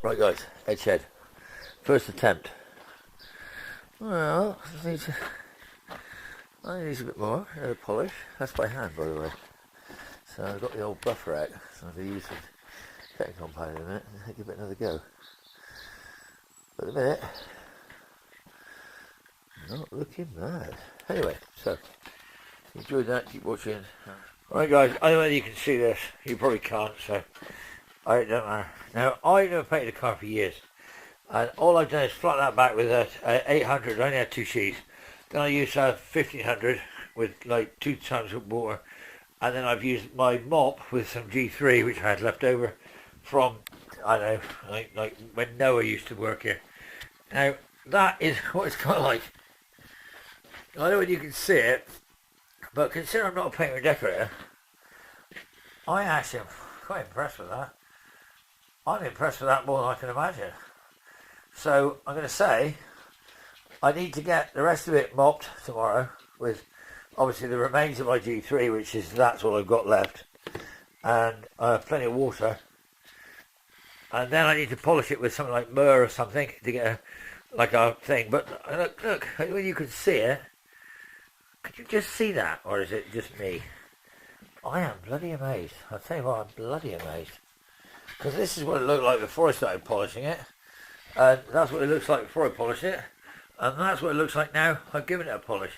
Right guys, edge head. First attempt. Well, I need a bit more polish. That's by hand, by the way. So I've got the old buffer out. So I'm going to use some setting compound in a minute and give it another go. But at the minute, not looking bad. Anyway, so if you enjoyed that, keep watching. Alright guys, I don't know whether you can see this. You probably can't, so I don't matter. Now, I've never painted a car for years. And all I've done is flat that back with a 800. I only had 2 sheets. Then I used a 1500 with like 2 times of water. And then I've used my mop with some G3, which I had left over from, I don't know, like when Noah used to work here. Now, that is what it's kind of like. I don't know whether you can see it, but considering I'm not a painter and decorator, I actually am quite impressed with that. I'm impressed with that more than I can imagine. So I'm going to say I need to get the rest of it mopped tomorrow with obviously the remains of my G3, which is that's all I've got left, and plenty of water. And then I need to polish it with something like myrrh or something to get a thing. But look, when you can see it, could you just see that, or is it just me? I am bloody amazed. I'll tell you what, I'm bloody amazed. Because this is what it looked like before I started polishing it. And that's what it looks like before I polish it. And that's what it looks like now I've given it a polish.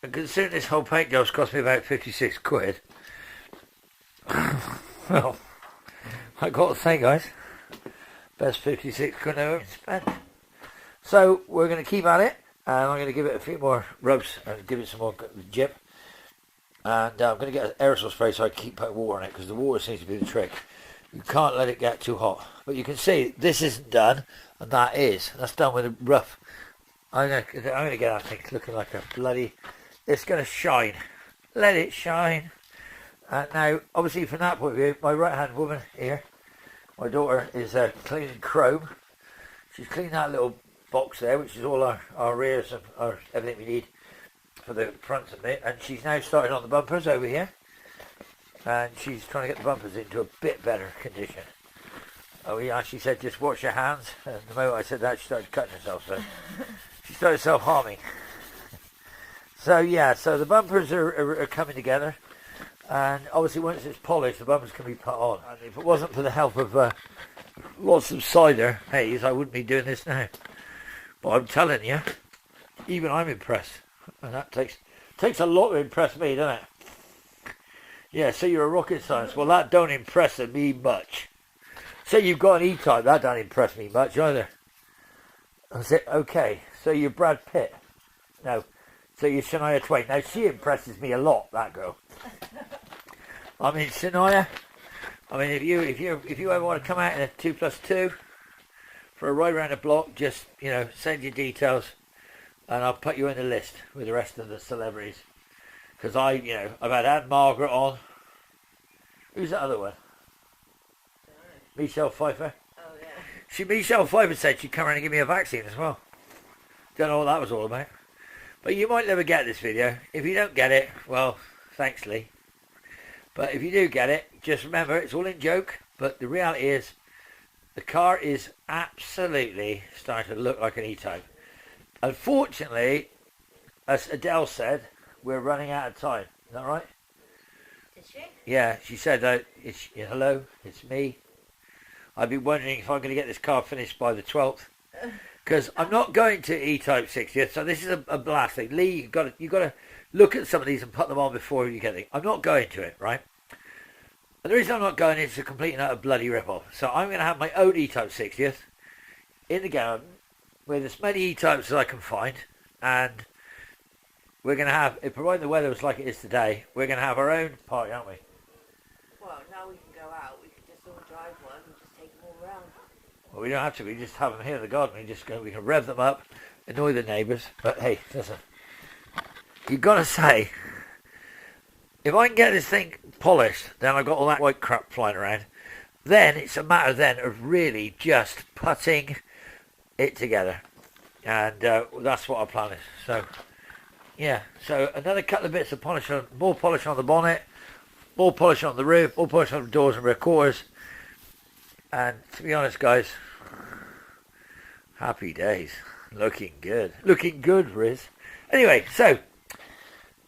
And considering this whole paint job's cost me about 56 quid. Well, I got to say guys, best 56 quid I've ever spent. So we're going to keep at it. And I'm going to give it a few more rubs and give it some more jip. And I'm going to get an aerosol spray so I can keep putting water on it, because the water seems to be the trick. You can't let it get too hot. But you can see this isn't done, and that is. That's done with a rough. I'm going to get that thing looking like a bloody... It's going to shine. Let it shine. Now, obviously from that point of view, my right-hand woman here, my daughter, is cleaning chrome. She's cleaned that little box there, which is all our rears and everything we need for the fronts of it. And she's now started on the bumpers over here. And she's trying to get the bumpers into a bit better condition. Oh yeah, she said just wash your hands, and the moment I said that she started cutting herself, so she started self-harming. So yeah, so the bumpers are coming together, and obviously once it's polished the bumpers can be put on. And if it wasn't for the help of lots of cider haze, I wouldn't be doing this now. But I'm telling you, even I'm impressed, and that takes a lot to impress me, doesn't it? Yeah, so you're a rocket science. Well, that don't impress me much. Say you've got an E Type, that don't impress me much either. I said, okay, so you're Brad Pitt. No, so you're Shania Twain. Now, she impresses me a lot, that girl. I mean, Shania, I mean, if you ever want to come out in a 2+2 for a ride around the block, just, send your details, and I'll put you in the list with the rest of the celebrities. Because I've had Anne Margaret on. Who's the other one? Michelle Pfeiffer. Oh, yeah. Michelle Pfeiffer said she'd come around and give me a vaccine as well. Don't know what that was all about. But you might never get this video. If you don't get it, well, thanks, Lee. But if you do get it, just remember, it's all in joke. But the reality is, the car is absolutely starting to look like an E-Type. Unfortunately, as Adele said, we're running out of time. Is that right? Did she? Yeah, she said that hello, it's me. I've been wondering if I'm going to get this car finished by the 12th. Because I'm not going to E-Type 60th, so this is a blast thing. Lee, you've got to look at some of these and put them on before you get it. I'm not going to it, right? And the reason I'm not going is to complete and utter bloody rip-off. So I'm going to have my own E-Type 60th in the garden with as many E-Types as I can find, and we're going to have, provided the weather was like it is today, we're going to have our own party, aren't we? Well, now we can go out. We can just all drive one and just take them all around. Well, we don't have to. We just have them here in the garden. We can rev them up, annoy the neighbours. But hey, listen, you've got to say, if I can get this thing polished, then I've got all that white crap flying around. Then it's a matter then of really just putting it together, and that's what our plan is. So. Yeah, so another couple of bits of polish more polish on the bonnet, more polish on the roof, more polish on the doors and rear quarters, And to be honest, guys, happy days. Looking good. Looking good, Riz. Anyway, so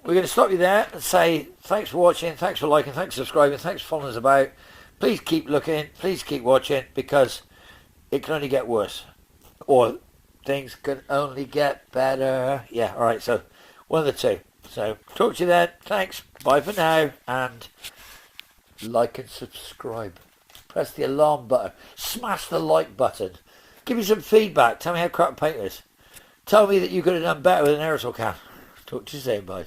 we're going to stop you there and say thanks for watching, thanks for liking, thanks for subscribing, thanks for following us about. Please keep looking, please keep watching, because it can only get worse. Or things can only get better. Yeah, alright, so one of the two. So talk to you then. Thanks. Bye for now. And like and subscribe. Press the alarm button. Smash the like button. Give me some feedback. Tell me how crap paint is. Tell me that you could have done better with an aerosol can. Talk to you soon, bye.